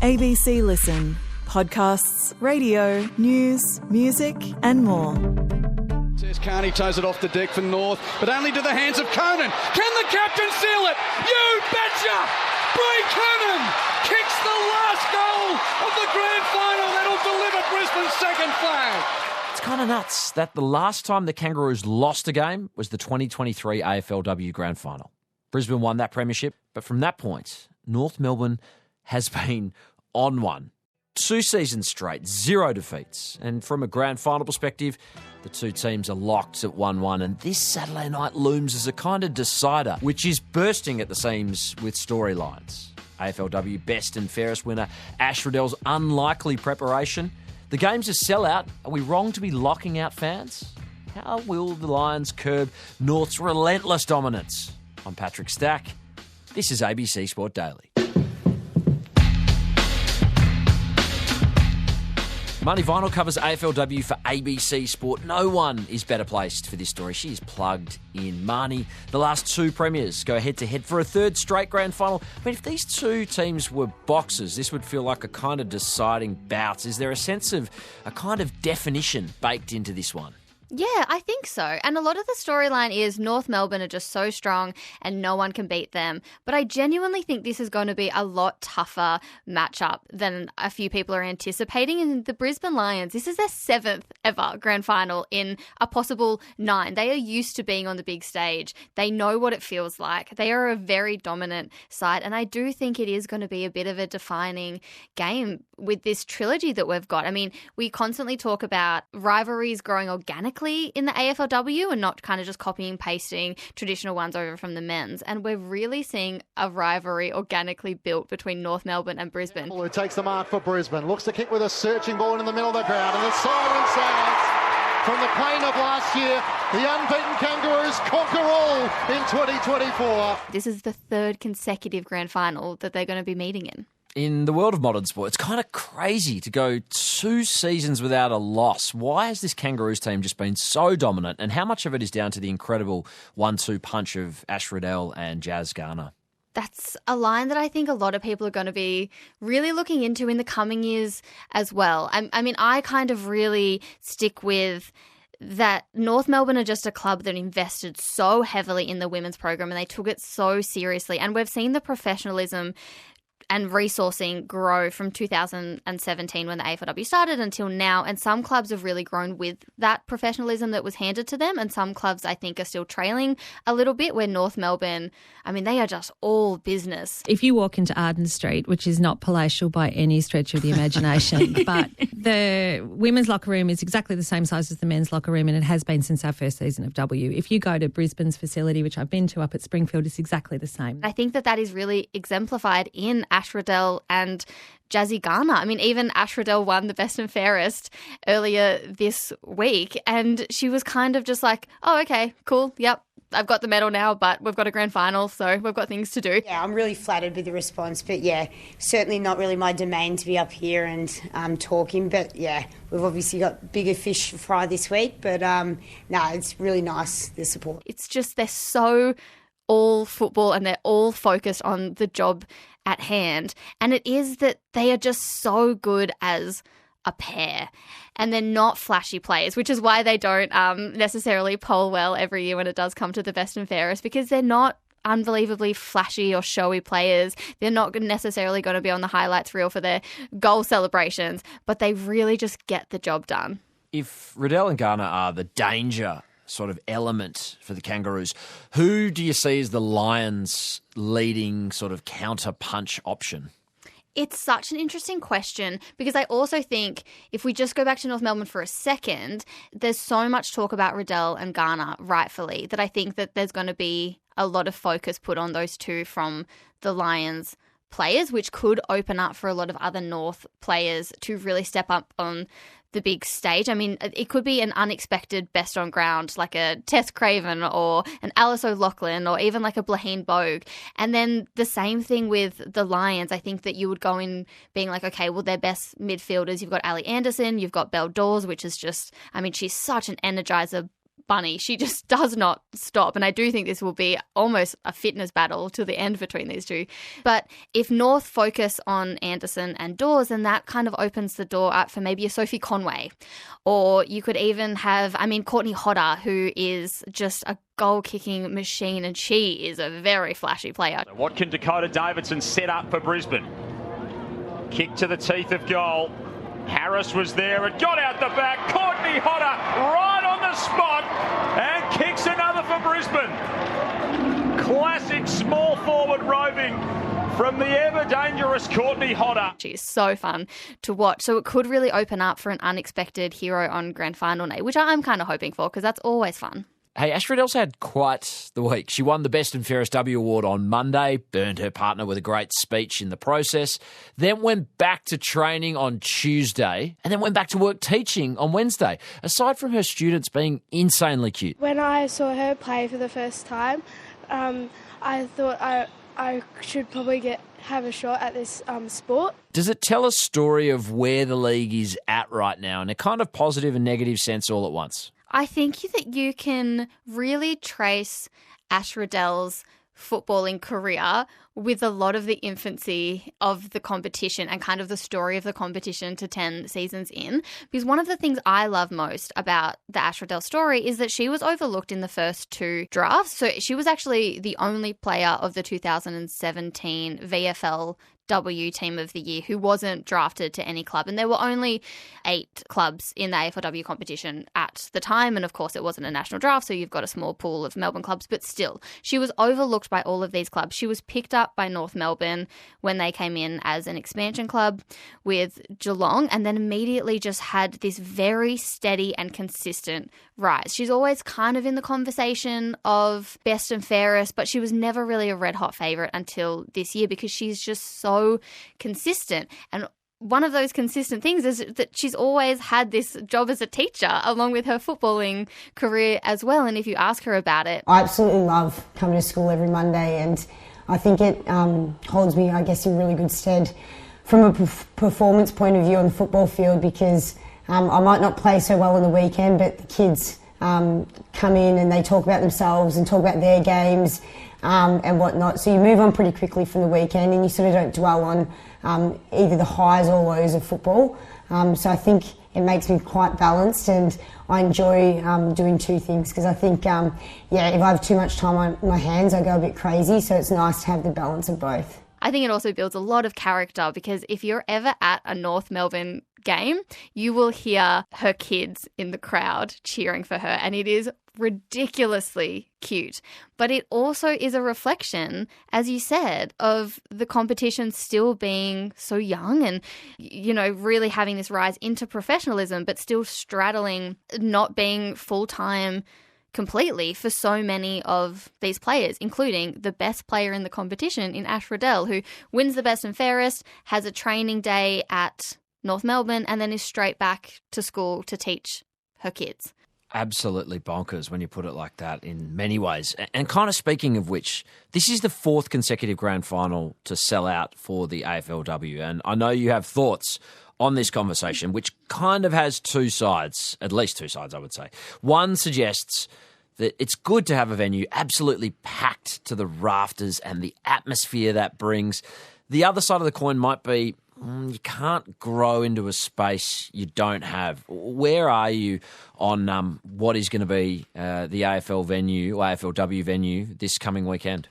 ABC Listen. Podcasts, radio, news, music and more. Says Carney toes it off the deck for North, but only to the hands of Conan. Can the captain seal it? You betcha! Bree Conan kicks the last goal of the grand final that'll deliver Brisbane's second flag. It's kind of nuts that the last time the Kangaroos lost a game was the 2023 AFLW Grand Final. Brisbane won that premiership, but from that point, North Melbourne has been on one. 2 seasons straight, 0 defeats. And from a grand final perspective, the two teams are locked at 1-1. And this Saturday night looms as a kind of decider, which is bursting at the seams with storylines. AFLW Best and Fairest winner Ash Riddell's unlikely preparation. The game's a sellout. Are we wrong to be locking out fans? How will the Lions curb North's relentless dominance? I'm Patrick Stack. This is ABC Sport Daily. Marnie Vinall covers AFLW for ABC Sport. No one is better placed for this story. She is plugged in. Marnie, the last 2 premiers go head-to-head for a 3rd straight grand final. I mean, if these 2 teams were boxers, this would feel like a kind of deciding bout. Is there a sense of a kind of definition baked into this one? Yeah, I think so. And a lot of the storyline is North Melbourne are just so strong and no one can beat them. But I genuinely think this is going to be a lot tougher matchup than a few people are anticipating. And the Brisbane Lions, this is their 7th ever grand final in a possible 9. They are used to being on the big stage. They know what it feels like. They are a very dominant side. And I do think it is going to be a bit of a defining game with this trilogy that we've got. I mean, we constantly talk about rivalries growing organically in the AFLW and not kind of just copying and pasting traditional ones over from the men's. And we're really seeing a rivalry organically built between North Melbourne and Brisbane. Who takes the mark for Brisbane, looks to kick with a searching ball in the middle of the ground, and the siren sounds from the plane of last year. The unbeaten Kangaroos conquer all in 2024. This is the 3rd consecutive grand final that they're going to be meeting in. In the world of modern sport, it's kind of crazy to go 2 seasons without a loss. Why has this Kangaroos team just been so dominant, and how much of it is down to the incredible 1-2 punch of Ash Riddell and Jazz Garner? That's a line that I think a lot of people are going to be really looking into in the coming years as well. I mean, I kind of really stick with that North Melbourne are just a club that invested so heavily in the women's program and they took it so seriously. And we've seen the professionalism and resourcing grow from 2017 when the AFLW started until now. And some clubs have really grown with that professionalism that was handed to them. And some clubs, I think, are still trailing a little bit, where North Melbourne, I mean, they are just all business. If you walk into Arden Street, which is not palatial by any stretch of the imagination, but the women's locker room is exactly the same size as the men's locker room, and it has been since our first season of W. If you go to Brisbane's facility, which I've been to up at Springfield, it's exactly the same. I think that is really exemplified in Ash Riddell and Jazzy Garner. I mean, even Ash Riddell won the Best and Fairest earlier this week, and she was kind of just like, oh, okay, cool, yep, I've got the medal now, but we've got a grand final, so we've got things to do. Yeah, I'm really flattered with the response, but yeah, certainly not really my domain to be up here and talking, but yeah, we've obviously got bigger fish to fry this week, but no, it's really nice, the support. It's just they're so all football and they're all focused on the job at hand. And it is that they are just so good as a pair. And they're not flashy players, which is why they don't necessarily poll well every year when it does come to the Best and Fairest, because they're not unbelievably flashy or showy players. They're not necessarily going to be on the highlights reel for their goal celebrations, but they really just get the job done. If Riddell and Garner are the danger sort of element for the Kangaroos, who do you see as the Lions' leading sort of counter-punch option? It's such an interesting question, because I also think if we just go back to North Melbourne for a second, there's so much talk about Riddell and Garner, rightfully, that I think that there's going to be a lot of focus put on those two from the Lions players, which could open up for a lot of other North players to really step up on the big stage. I mean, it could be an unexpected best on ground, like a Tess Craven or an Alice O'Loughlin or even like a Blaheen Bogue. And then the same thing with the Lions. I think that you would go in being like, okay, well, their best midfielders, you've got Ali Anderson, you've got Belle Dawes, which is just, I mean, she's such an energizer bunny. She just does not stop. And I do think this will be almost a fitness battle to the end between these two. But if North focus on Anderson and Dawes, then that kind of opens the door up for maybe a Sophie Conway. Or you could even have, Courtney Hodder, who is just a goal-kicking machine, and she is a very flashy player. What can Dakota Davidson set up for Brisbane? Kick to the teeth of goal. Harris was there and got out the back. Courtney Hodder right on the spot and kicks another for Brisbane. Classic small forward roving from the ever-dangerous Courtney Hodder. She's so fun to watch. So it could really open up for an unexpected hero on Grand Final night, which I'm kind of hoping for because that's always fun. Hey, Ash Riddell's had quite the week. She won the Best and Fairest W award on Monday, burned her partner with a great speech in the process, then went back to training on Tuesday, and then went back to work teaching on Wednesday. Aside from her students being insanely cute. When I saw her play for the first time, I thought I should probably have a shot at this sport. Does it tell a story of where the league is at right now in a kind of positive and negative sense all at once? I think that you can really trace Ash Riddell's footballing career with a lot of the infancy of the competition and kind of the story of the competition to 10 seasons in. Because one of the things I love most about the Ash Riddell story is that she was overlooked in the first two drafts. So she was actually the only player of the 2017 VFLW Team of the Year who wasn't drafted to any club. And there were only 8 clubs in the AFLW competition at the time. And of course, it wasn't a national draft, so you've got a small pool of Melbourne clubs. But still, she was overlooked by all of these clubs. She was picked up by North Melbourne when they came in as an expansion club with Geelong, and then immediately just had this very steady and consistent rise. She's always kind of in the conversation of best and fairest, but she was never really a red hot favourite until this year because she's just so consistent. And one of those consistent things is that she's always had this job as a teacher along with her footballing career as well. And if you ask her about it, I absolutely love coming to school every Monday, and I think it holds me, I guess, in really good stead from a performance point of view on the football field because I might not play so well on the weekend, but the kids come in and they talk about themselves and talk about their games and whatnot. So you move on pretty quickly from the weekend and you sort of don't dwell on either the highs or lows of football. So I think it makes me quite balanced, and I enjoy doing two things because I think, if I have too much time on my hands, I go a bit crazy. So it's nice to have the balance of both. I think it also builds a lot of character because if you're ever at a North Melbourne game, you will hear her kids in the crowd cheering for her, and it is ridiculously cute. But it also is a reflection, as you said, of the competition still being so young and, really having this rise into professionalism, but still straddling not being full-time completely for so many of these players, including the best player in the competition in Ash Riddell, who wins the best and fairest, has a training day at North Melbourne, and then is straight back to school to teach her kids. Absolutely bonkers when you put it like that in many ways. And kind of speaking of which, this is the 4th consecutive grand final to sell out for the AFLW. And I know you have thoughts on this conversation, which kind of has two sides, at least two sides, I would say. One suggests that it's good to have a venue absolutely packed to the rafters and the atmosphere that brings. The other side of the coin might be you can't grow into a space you don't have. Where are you on what is going to be the AFL venue, or AFLW venue, this coming weekend?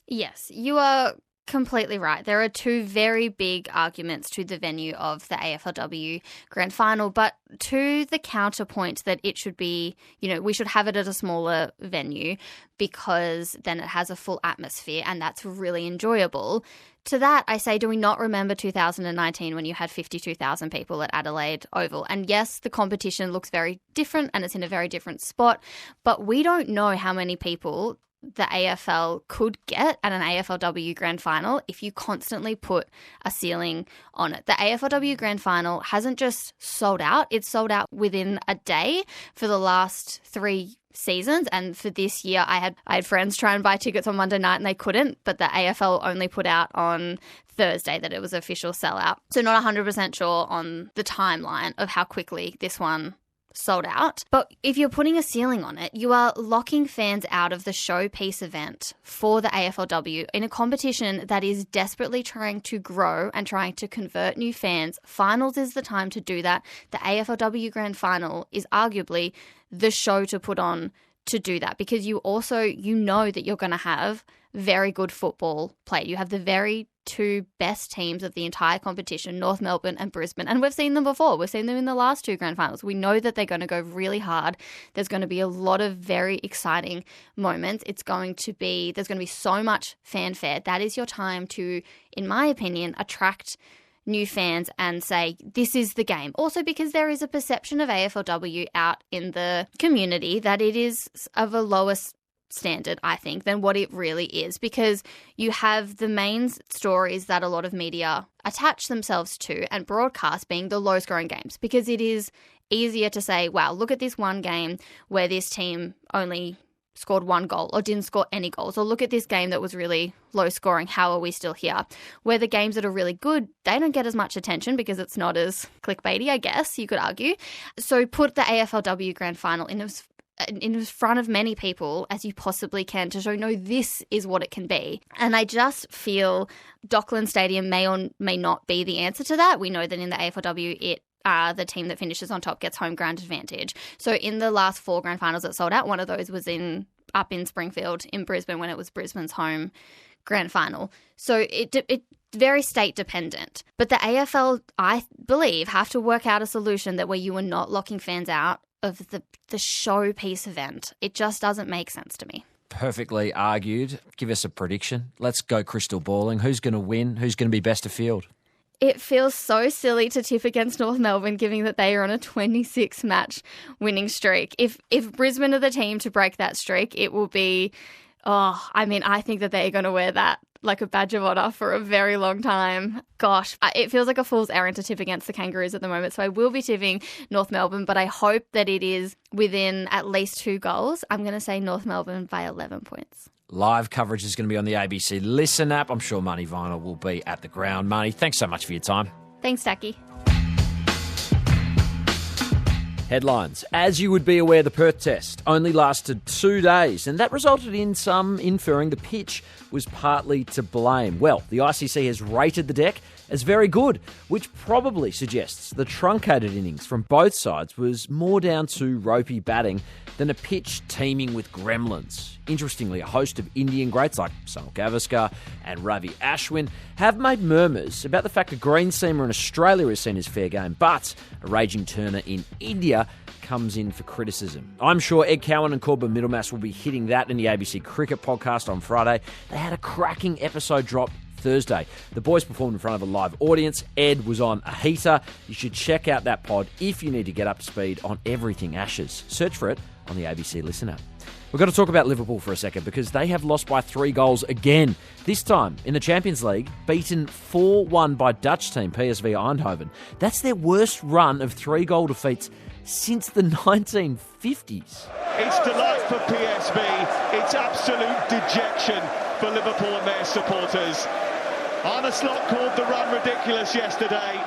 Yes, you are completely right. There are two very big arguments to the venue of the AFLW Grand Final, but to the counterpoint that it should be, we should have it at a smaller venue because then it has a full atmosphere and that's really enjoyable. To that, I say, do we not remember 2019 when you had 52,000 people at Adelaide Oval? And yes, the competition looks very different and it's in a very different spot, but we don't know how many people the AFL could get at an AFLW Grand Final if you constantly put a ceiling on it. The AFLW Grand Final hasn't just sold out, it's sold out within a day for the last 3 seasons, and for this year I had friends try and buy tickets on Monday night and they couldn't, but the AFL only put out on Thursday that it was official sellout. So not 100% sure on the timeline of how quickly this one sold out. But if you're putting a ceiling on it, you are locking fans out of the showpiece event for the AFLW in a competition that is desperately trying to grow and trying to convert new fans. Finals is the time to do that. The AFLW Grand Final is arguably the show to put on to do that, because you know that you're going to have very good football played. You have the very two best teams of the entire competition, North Melbourne and Brisbane. And we've seen them before. We've seen them in the last two grand finals. We know that they're going to go really hard. There's going to be a lot of very exciting moments. There's going to be so much fanfare. That is your time to, in my opinion, attract new fans and say, this is the game. Also because there is a perception of AFLW out in the community that it is of a lower standard, I think, than what it really is, because you have the main stories that a lot of media attach themselves to and broadcast being the low scoring games, because it is easier to say, wow, look at this one game where this team only scored one goal or didn't score any goals, or look at this game that was really low scoring, how are we still here? Where the games that are really good, they don't get as much attention because it's not as clickbaity, I guess you could argue. So put the AFLW Grand Final in front of many people as you possibly can to show, no, this is what it can be. And I just feel Dockland Stadium may or may not be the answer to that. We know that in the AFLW, the team that finishes on top gets home ground advantage. So in the last 4 grand finals that sold out, one of those was up in Springfield in Brisbane when it was Brisbane's home grand final. So it very state dependent. But the AFL, I believe, have to work out a solution that where you are not locking fans out of the showpiece event. It just doesn't make sense to me. Perfectly argued. Give us a prediction. Let's go crystal balling. Who's going to win? Who's going to be best of field? It feels so silly to tip against North Melbourne, given that they are on a 26-match winning streak. If Brisbane are the team to break that streak, it will be, I think that they're going to wear that like a badge of honour for a very long time. Gosh, it feels like a fool's errand to tip against the Kangaroos at the moment. So I will be tipping North Melbourne, but I hope that it is within at least 2 goals. I'm going to say North Melbourne by 11 points. Live coverage is going to be on the ABC Listen app. I'm sure Marnie Vinall will be at the ground. Marnie, thanks so much for your time. Thanks, Tacky. Headlines. As you would be aware, the Perth test only lasted 2 days, and that resulted in some inferring the pitch was partly to blame. Well, the ICC has rated the deck as very good, which probably suggests the truncated innings from both sides was more down to ropey batting than a pitch teeming with gremlins. Interestingly, a host of Indian greats like Sunil Gavaskar and Ravi Ashwin have made murmurs about the fact a green seamer in Australia is seen as fair game, but a raging turner in India comes in for criticism. I'm sure Ed Cowan and Corbin Middlemass will be hitting that in the ABC Cricket podcast on Friday. They had a cracking episode drop Thursday. The boys performed in front of a live audience. Ed was on a heater. You should check out that pod if you need to get up to speed on everything Ashes. Search for it on the ABC Listen app. We've got to talk about Liverpool for a second because they have lost by 3 goals again. This time in the Champions League, beaten 4-1 by Dutch team PSV Eindhoven. That's their worst run of 3-goal defeats since the 1950s. It's delight for PSV. It's absolute dejection for Liverpool and their supporters. Arne Slot called the run ridiculous yesterday.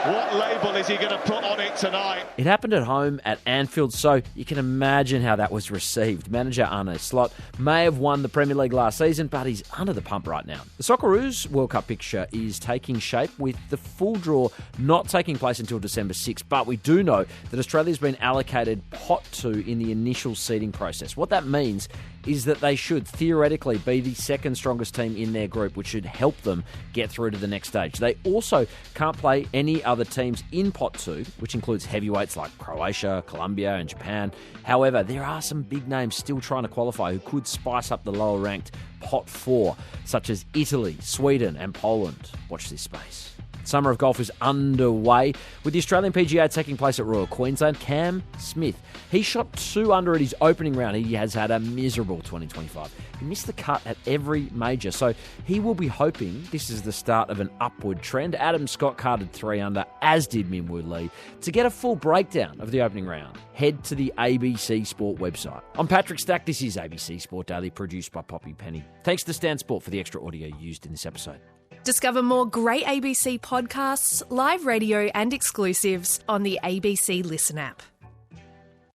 What label is he going to put on it tonight? It happened at home at Anfield, so you can imagine how that was received. Manager Arne Slot may have won the Premier League last season, but he's under the pump right now. The Socceroos World Cup picture is taking shape with the full draw not taking place until December 6th, but we do know that Australia's been allocated pot 2 in the initial seeding process. What that means is that they should theoretically be the second strongest team in their group, which should help them get through to the next stage. They also can't play any other teams in pot 2, which includes heavyweights like Croatia, Colombia and Japan. However, there are some big names still trying to qualify who could spice up the lower ranked pot 4, such as Italy, Sweden and Poland. Watch this space. Summer of golf is underway, with the Australian PGA taking place at Royal Queensland. Cam Smith, he shot 2 under at his opening round. He has had a miserable 2025. He missed the cut at every major, so he will be hoping this is the start of an upward trend. Adam Scott carded 3 under, as did Min Woo Lee. To get a full breakdown of the opening round, head to the ABC Sport website. I'm Patrick Stack. This is ABC Sport Daily, produced by Poppy Penny. Thanks to Stan Sport for the extra audio used in this episode. Discover more great ABC podcasts, live radio and exclusives on the ABC Listen app.